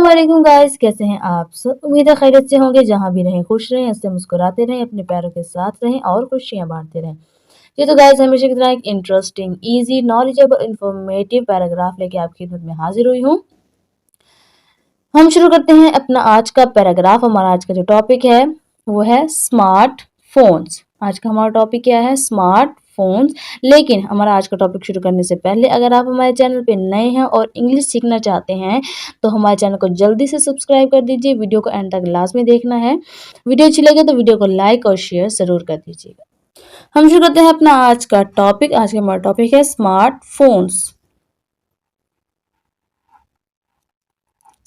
वालेकुम गाइस, कैसे हैं आप सब। उम्मीद है खैरियत से होंगे। जहां भी रहें खुश रहें, हंसते मुस्कुराते रहें, अपने प्यारों के साथ रहें और खुशियां बांटते रहें। ये तो गाइस हमेशा की तरह एक interesting, easy, knowledgeable, informative paragraph लेके आपकी खिदमत में हाजिर हुई हूँ। हम शुरू करते हैं अपना आज का पैराग्राफ। हमारा आज का जो टॉपिक है वो है स्मार्टफोन्स। आज का हमारा टॉपिक क्या है? स्मार्टफोन्स। लेकिन हमारा आज का टॉपिक शुरू करने से पहले अगर आप हमारे चैनल पे नए हैं और इंग्लिश सीखना चाहते हैं तो हमारे चैनल को जल्दी से सब्सक्राइब कर दीजिए। वीडियो को एंड तक लास्ट में देखना है। वीडियो अच्छी लगे तो वीडियो को लाइक और शेयर जरूर कर दीजिएगा। हम शुरू करते हैं अपना आज का टॉपिक। आज का हमारा टॉपिक है स्मार्टफोन्स।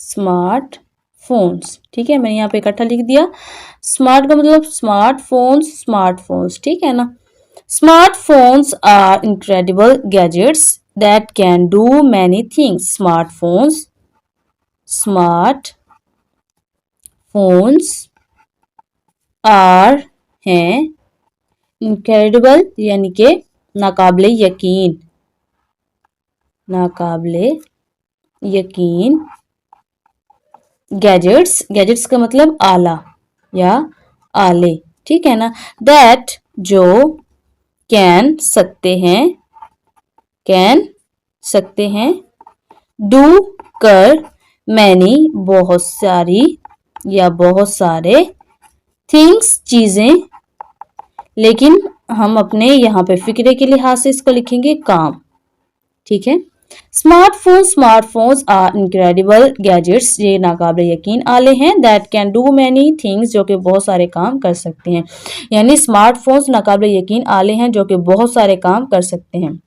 स्मार्टफोन्स, ठीक है, मैंने यहाँ पे इकट्ठा लिख दिया। स्मार्ट का मतलब स्मार्टफोन्स, स्मार्टफोन्स, ठीक है ना। Smartphones are incredible gadgets that can do many things. Smartphones, smartphones are हैं इनक्रेडिबल यानी कि नाकाबिले यकीन, नाकाबिले यकीन गैजेट्स, गैजेट्स का मतलब आला या आले, ठीक है ना। दैट जो कैन सकते हैं, कैन सकते हैं, डू कर मैनी बहुत सारी या बहुत सारे, थिंग्स चीजें, लेकिन हम अपने यहाँ पे फिक्रे के लिहाज से इसको लिखेंगे काम, ठीक है। स्मार्टफोन्स आर इनक्रेडिबल गैजेट्स, ये नाकाबिले यकीन आले हैं। That can do many things, जो कि बहुत सारे काम कर सकते हैं। यानी स्मार्टफोन्स नाकाबिले यकीन आले हैं जो कि बहुत सारे काम कर सकते हैं।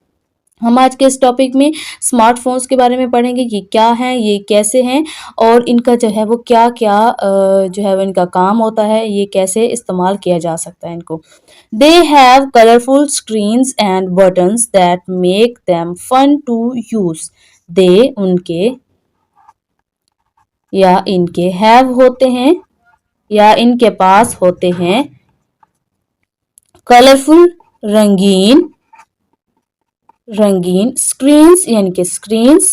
हम आज के इस टॉपिक में स्मार्टफोन्स के बारे में पढ़ेंगे। ये क्या हैं, ये कैसे हैं और इनका जो है वो क्या क्या जो है वो इनका काम होता है, ये कैसे इस्तेमाल किया जा सकता है इनको। They have colourful screens and buttons that make them fun to use. They उनके या इनके हैव होते हैं या इनके पास होते हैं कलरफुल रंगीन, रंगीन स्क्रीन्स यानी कि स्क्रीन्स,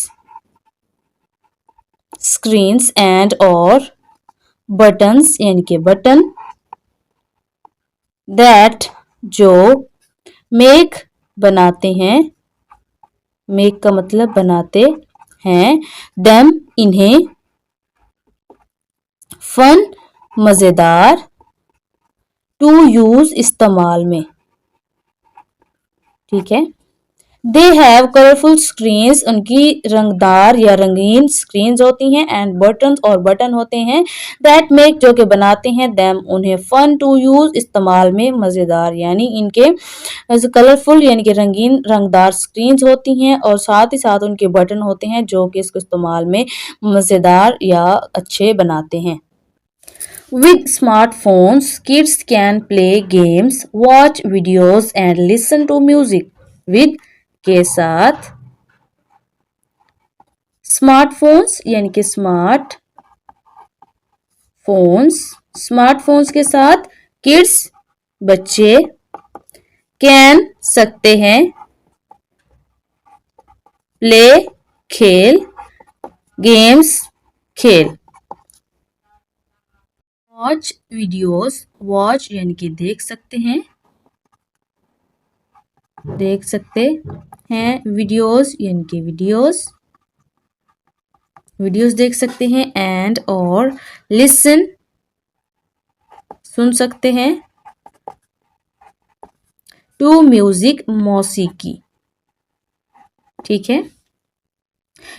स्क्रीन्स एंड और बटन्स यानी कि बटन, दैट जो मेक बनाते हैं, मेक का मतलब बनाते हैं, देम इन्हें, फन मजेदार, टू यूज इस्तेमाल में, ठीक है। दे हैव कलरफुल स्क्रीन्स, उनकी रंगदार या रंगीन स्क्रीन्स होती हैं, एंड बटन और बटन होते हैं, दैट मेक जो कि बनाते हैं, देम उन्हें, फन टू यूज इस्तेमाल में, मज़ेदार। यानी इनके कलरफुल यानी कि रंगीन रंगदार स्क्रीन्स होती हैं और साथ ही साथ उनके बटन होते हैं जो कि इसको इस्तेमाल में मज़ेदार या अच्छे बनाते हैं। With smartphones, kids can play games, watch videos and listen to music. With के साथ स्मार्टफोन्स यानी कि स्मार्ट फोन्स, स्मार्टफोन्स के साथ किड्स बच्चे, कैन सकते हैं, प्ले खेल, गेम्स खेल, वॉच वीडियोस, वॉच यानी कि देख सकते हैं, देख सकते हैं, वीडियोस यानी कि वीडियोस, वीडियोस देख सकते हैं, एंड और लिसन सुन सकते हैं, टू म्यूजिक मौसीकी, ठीक है।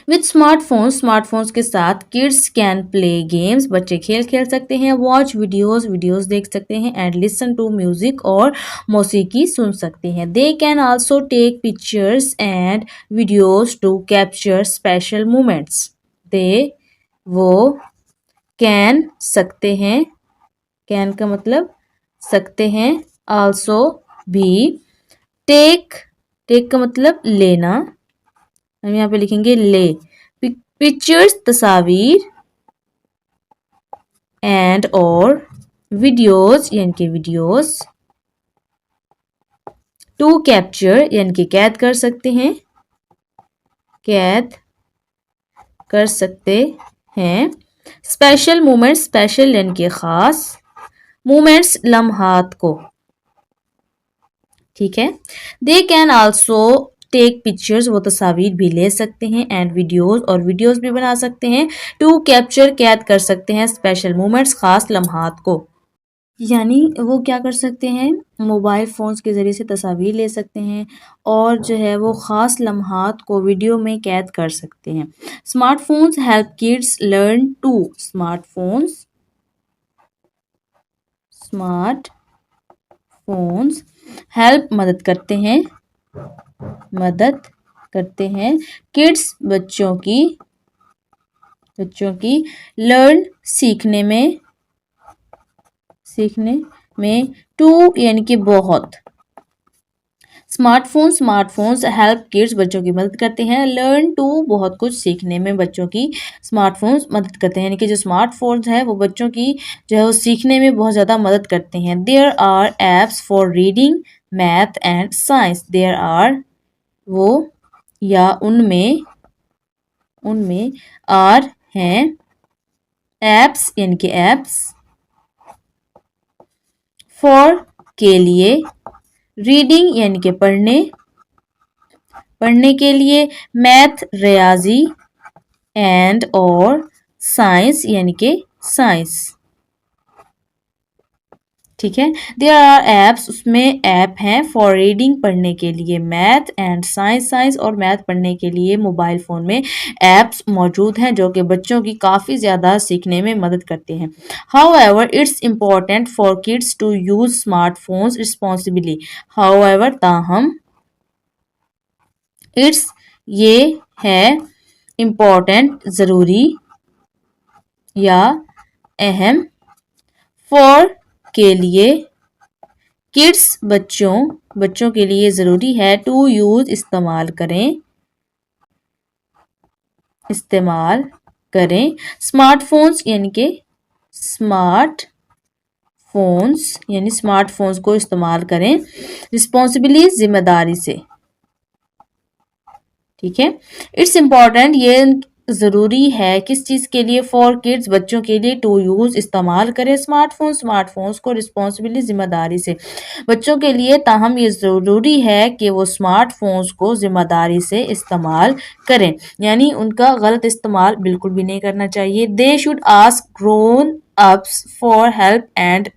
विथ स्मार्टफोन्स, स्मार्टफोन्स के साथ किड्स कैन प्ले गेम्स, बच्चे खेल खेल सकते हैं, वॉच वीडियोस, वीडियोस देख सकते हैं, एंड लिसन टू म्यूजिक और मौसीकी सुन सकते हैं। They can also take pictures and videos to capture special moments. They वो कैन सकते हैं, कैन का मतलब सकते हैं, आल्सो भी, टेक, टेक का मतलब लेना, हम यहाँ पे लिखेंगे ले, पिक्चर्स तस्वीर, एंड और वीडियोस यानी कि वीडियोस, टू कैप्चर यानी कि कैद कर सकते हैं, कैद कर सकते हैं, स्पेशल मोमेंट्स, स्पेशल यानी कि खास, मोमेंट्स लम्हात को, ठीक है। They can also take pictures, वो तस्वीर भी ले सकते हैं, एंड वीडियोस, और वीडियोस भी बना सकते हैं। टू कैप्चर, कैद कर सकते हैं, स्पेशल मोमेंट्स, खास लम्हात को। यानी वो क्या कर सकते हैं, मोबाइल फ़ोन्स के ज़रिए से तस्वीर ले सकते हैं और जो है वो ख़ास लम्हात को वीडियो में कैद कर सकते हैं। Smartphones help kids learn to, smartphones help मदद करते हैं किड्स बच्चों की लर्न सीखने में टू यानी कि बहुत। स्मार्टफोन्स हेल्प किड्स, बच्चों की मदद करते हैं, लर्न टू, बहुत कुछ सीखने में बच्चों की स्मार्टफोन्स मदद करते हैं। यानी कि जो स्मार्टफोन्स है वो बच्चों की जो है वो सीखने में बहुत ज़्यादा मदद करते हैं। There are apps for reading, math and science. There are, वो या उनमें आर हैं, एप्स यानी कि एप्स, फॉर के लिए, रीडिंग यानी कि पढ़ने के लिए, मैथ रियाजी, एंड और साइंस यानी कि साइंस, ठीक है। देयर आर एप्स, उसमें ऐप हैं, फॉर रीडिंग पढ़ने के लिए, मैथ एंड साइंस और मैथ पढ़ने के लिए मोबाइल फ़ोन में ऐप्स मौजूद हैं जो कि बच्चों की काफ़ी ज़्यादा सीखने में मदद करते हैं। However it's important for kids to use smartphones responsibly. However, ताहम, इट्स ये है, इम्पॉर्टेंट ज़रूरी या अहम, फॉर के लिए, किड्स बच्चों के लिए ज़रूरी है, टू यूज़ इस्तेमाल करें, स्मार्टफोन्स यानी स्मार्टफोन्स को इस्तेमाल करें, रिस्पॉन्सिबली जिम्मेदारी से, ठीक है। इट्स इम्पॉर्टेंट, ये ज़रूरी है, किस चीज़ के लिए, फॉर किड्स, बच्चों के लिए, टू यूज़ इस्तेमाल करें, स्मार्टफोन्स को, रिस्पॉन्सिबली जिम्मेदारी से, बच्चों के लिए, ताहम ये ज़रूरी है कि वो स्मार्टफोन्स को जिम्मेदारी से इस्तेमाल करें, यानी उनका गलत इस्तेमाल बिल्कुल भी नहीं करना चाहिए। They should ask grown ups for help and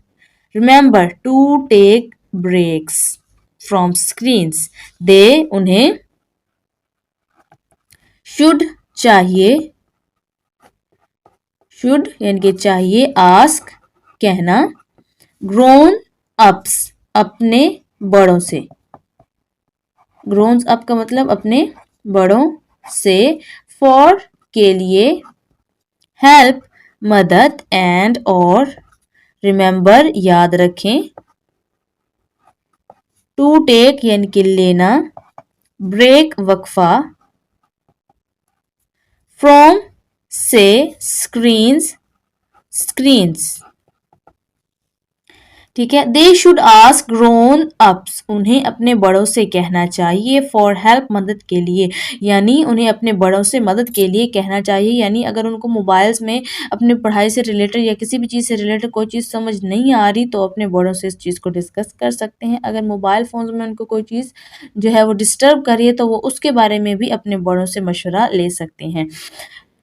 remember to take breaks from screens. They उन्हें शुड यानी कि चाहिए, आस्क कहना, ग्रोन अप्स अपने बड़ों से, ग्रोन अप का मतलब अपने बड़ों से, फॉर के लिए, हेल्प मदद, एंड और रिमेंबर याद रखें, टू टेक यानी कि लेना, ब्रेक वक्फा, फ्रॉम से स्क्रीन्स, ठीक है। दे शुड आस्क ग्रोन अप्स, उन्हें अपने बड़ों से कहना चाहिए, फॉर हेल्प मदद के लिए, यानी उन्हें अपने बड़ों से मदद के लिए कहना चाहिए। यानी अगर उनको मोबाइल्स में अपने पढ़ाई से रिलेटेड या किसी भी चीज़ से रिलेटेड कोई चीज़ समझ नहीं आ रही तो अपने बड़ों से इस चीज़ को डिस्कस कर सकते हैं। अगर मोबाइल फ़ोन में उनको कोई चीज़ जो है वो डिस्टर्ब कर रही है तो वो उसके बारे में भी अपने बड़ों से मशवरा ले सकते हैं।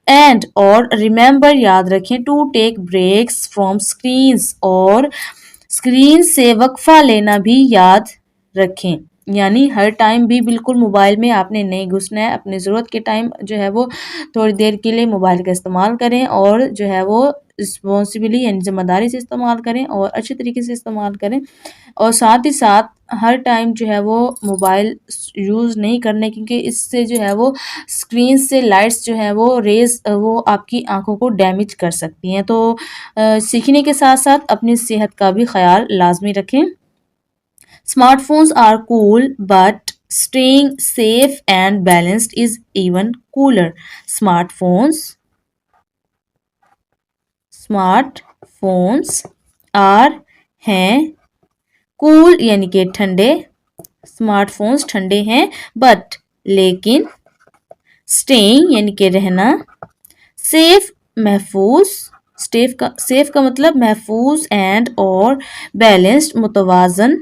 एंड और रिमेंबर याद रखें, to take breaks from screens, और स्क्रीन से वक्फा लेना भी याद रखें। यानी हर टाइम भी बिल्कुल मोबाइल में आपने नहीं घुसना है, अपनी ज़रूरत के टाइम जो है वो थोड़ी देर के लिए मोबाइल का इस्तेमाल करें और जो है वो रिस्पॉन्सिबली यानी ज़िम्मेदारी से इस्तेमाल करें और अच्छे तरीके से इस्तेमाल करें। और साथ ही साथ हर टाइम जो है वो मोबाइल यूज़ नहीं करने, क्योंकि इससे जो है वो स्क्रीन से लाइट्स जो है वो रेज़ वो आपकी आँखों को डैमेज कर सकती हैं। तो सीखने के साथ-साथ अपनी सेहत का भी ख़्याल लाज़मी रखें। Smartphones are cool but staying safe and balanced is even cooler. Smartphones are हैं, कूल यानी कि ठंडे, स्मार्टफोन्स ठंडे हैं, बट लेकिन, स्टेइंग यानी कि रहना, सेफ महफूज, सेफ का मतलब महफूज एंड और बैलेंस्ड मुतवाजन,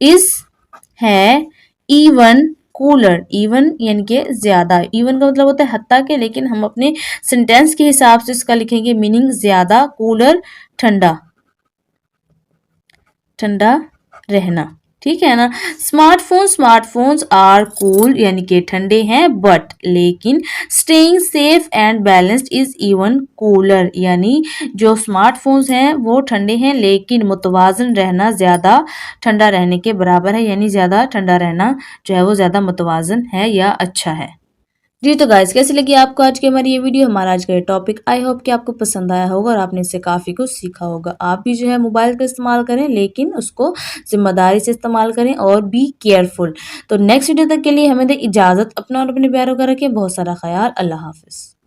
इज है, इवन कूलर, इवन यानी कि ज्यादा, इवन का मतलब होता है हत्ता के, लेकिन हम अपने सेंटेंस के हिसाब से इसका लिखेंगे मीनिंग ज्यादा, कूलर ठंडा, ठंडा रहना, ठीक है ना। स्मार्टफोन्स आर कूल यानी कि ठंडे हैं, बट लेकिन staying safe and balanced is even cooler, यानी जो स्मार्टफोन्स हैं वो ठंडे हैं लेकिन मुतवाजन रहना ज्यादा ठंडा रहने के बराबर है, यानी ज्यादा ठंडा रहना जो है वो ज्यादा मुतवाजन है या अच्छा है। जी तो गाइस, कैसी लगी आपको आज की हमारी ये वीडियो, हमारा आज का ये टॉपिक। आई होप कि आपको पसंद आया होगा और आपने इससे काफ़ी कुछ सीखा होगा। आप भी जो है मोबाइल का इस्तेमाल करें, लेकिन उसको जिम्मेदारी से इस्तेमाल करें और बी केयरफुल। तो नेक्स्ट वीडियो तक के लिए हमें दे इजाज़त। अपना और अपने प्यारों का रखें बहुत सारा ख्याल। अल्लाह हाफिज़।